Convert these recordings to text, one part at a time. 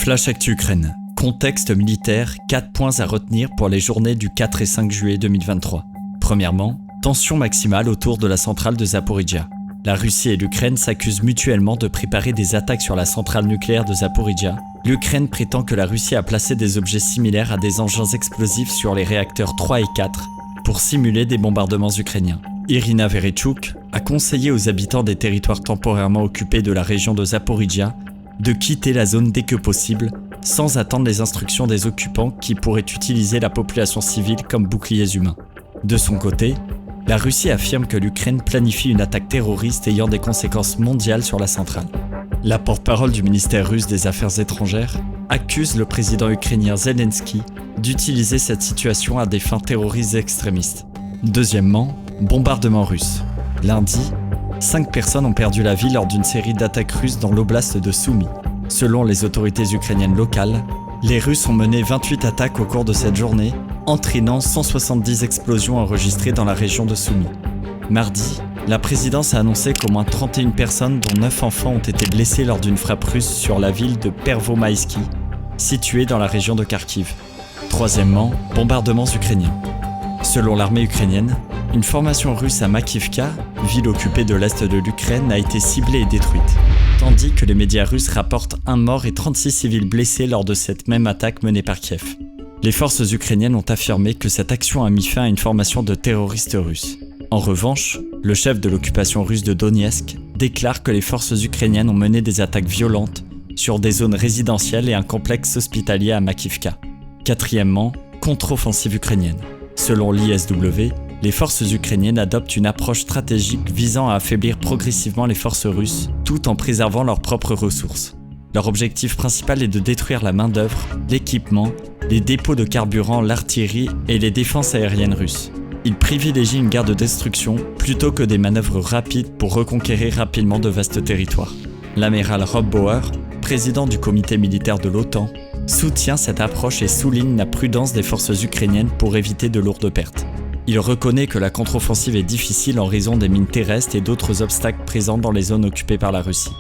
Flash Actu Ukraine. Contexte militaire, 4 points à retenir pour les journées du 4 et 5 juillet 2023. Premièrement, tension maximale autour de la centrale de Zaporijia. La Russie et l'Ukraine s'accusent mutuellement de préparer des attaques sur la centrale nucléaire de Zaporijia. L'Ukraine prétend que la Russie a placé des objets similaires à des engins explosifs sur les réacteurs 3 et 4 pour simuler des bombardements ukrainiens. Irina Vereshchuk a conseillé aux habitants des territoires temporairement occupés de la région de Zaporijia de quitter la zone dès que possible, sans attendre les instructions des occupants qui pourraient utiliser la population civile comme boucliers humains. De son côté, la Russie affirme que l'Ukraine planifie une attaque terroriste ayant des conséquences mondiales sur la centrale. La porte-parole du ministère russe des Affaires étrangères accuse le président ukrainien Zelensky d'utiliser cette situation à des fins terroristes extrémistes. Deuxièmement, bombardement russe. Lundi, 5 personnes ont perdu la vie lors d'une série d'attaques russes dans l'oblast de Soumy. Selon les autorités ukrainiennes locales, les Russes ont mené 28 attaques au cours de cette journée, entraînant 170 explosions enregistrées dans la région de Soumy. Mardi, la présidence a annoncé qu'au moins 31 personnes, dont 9 enfants, ont été blessées lors d'une frappe russe sur la ville de Pervomaïski, située dans la région de Kharkiv. Troisièmement, bombardements ukrainiens. Selon l'armée ukrainienne, une formation russe à Makivka, ville occupée de l'est de l'Ukraine, a été ciblée et détruite, tandis que les médias russes rapportent un mort et 36 civils blessés lors de cette même attaque menée par Kiev. Les forces ukrainiennes ont affirmé que cette action a mis fin à une formation de terroristes russes. En revanche, le chef de l'occupation russe de Donetsk déclare que les forces ukrainiennes ont mené des attaques violentes sur des zones résidentielles et un complexe hospitalier à Makivka. Quatrièmement, contre-offensive ukrainienne. Selon l'ISW, les forces ukrainiennes adoptent une approche stratégique visant à affaiblir progressivement les forces russes, tout en préservant leurs propres ressources. Leur objectif principal est de détruire la main-d'œuvre, l'équipement, les dépôts de carburant, l'artillerie et les défenses aériennes russes. Ils privilégient une guerre de destruction plutôt que des manœuvres rapides pour reconquérir rapidement de vastes territoires. L'amiral Rob Bauer, président du comité militaire de l'OTAN, soutient cette approche et souligne la prudence des forces ukrainiennes pour éviter de lourdes pertes. Il reconnaît que la contre-offensive est difficile en raison des mines terrestres et d'autres obstacles présents dans les zones occupées par la Russie.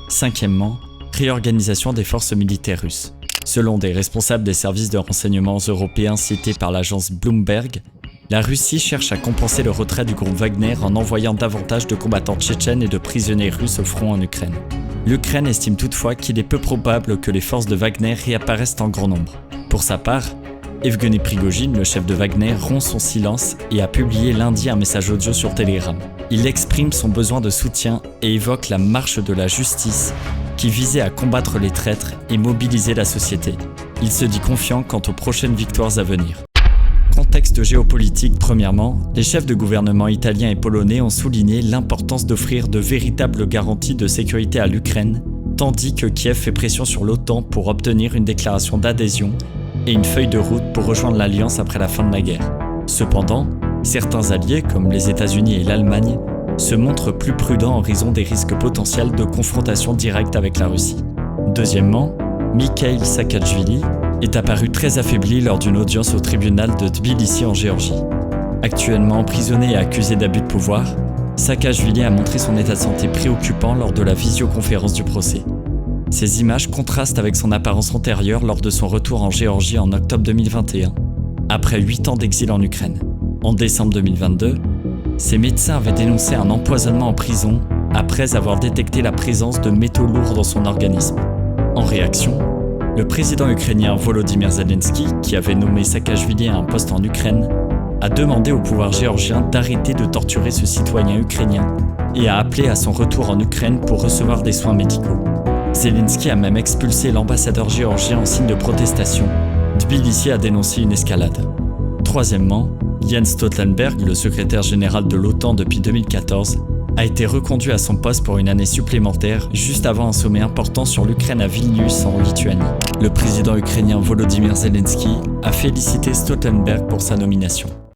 Cinquièmement, réorganisation des forces militaires russes. Selon des responsables des services de renseignement européens cités par l'agence Bloomberg, la Russie cherche à compenser le retrait du groupe Wagner en envoyant davantage de combattants tchétchènes et de prisonniers russes au front en Ukraine. L'Ukraine estime toutefois qu'il est peu probable que les forces de Wagner réapparaissent en grand nombre. Pour sa part, Evgeny Prigojine, le chef de Wagner, rompt son silence et a publié lundi un message audio sur Telegram. Il exprime son besoin de soutien et évoque la marche de la justice qui visait à combattre les traîtres et mobiliser la société. Il se dit confiant quant aux prochaines victoires à venir. Contexte géopolitique. Premièrement, les chefs de gouvernement italiens et polonais ont souligné l'importance d'offrir de véritables garanties de sécurité à l'Ukraine, tandis que Kiev fait pression sur l'OTAN pour obtenir une déclaration d'adhésion et une feuille de route pour rejoindre l'Alliance après la fin de la guerre. Cependant, certains alliés, comme les États-Unis et l'Allemagne, se montrent plus prudents en raison des risques potentiels de confrontation directe avec la Russie. Deuxièmement, Mikhail Saakashvili est apparu très affaibli lors d'une audience au tribunal de Tbilissi en Géorgie. Actuellement emprisonné et accusé d'abus de pouvoir, Saakashvili a montré son état de santé préoccupant lors de la visioconférence du procès. Ces images contrastent avec son apparence antérieure lors de son retour en Géorgie en octobre 2021, après 8 ans d'exil en Ukraine. En décembre 2022, ses médecins avaient dénoncé un empoisonnement en prison après avoir détecté la présence de métaux lourds dans son organisme. En réaction, le président ukrainien Volodymyr Zelensky, qui avait nommé Saakashvili à un poste en Ukraine, a demandé au pouvoir géorgien d'arrêter de torturer ce citoyen ukrainien et a appelé à son retour en Ukraine pour recevoir des soins médicaux. Zelensky a même expulsé l'ambassadeur géorgien en signe de protestation. Tbilissi a dénoncé une escalade. Troisièmement, Jens Stoltenberg, le secrétaire général de l'OTAN depuis 2014, a été reconduit à son poste pour une année supplémentaire juste avant un sommet important sur l'Ukraine à Vilnius en Lituanie. Le président ukrainien Volodymyr Zelensky a félicité Stoltenberg pour sa nomination.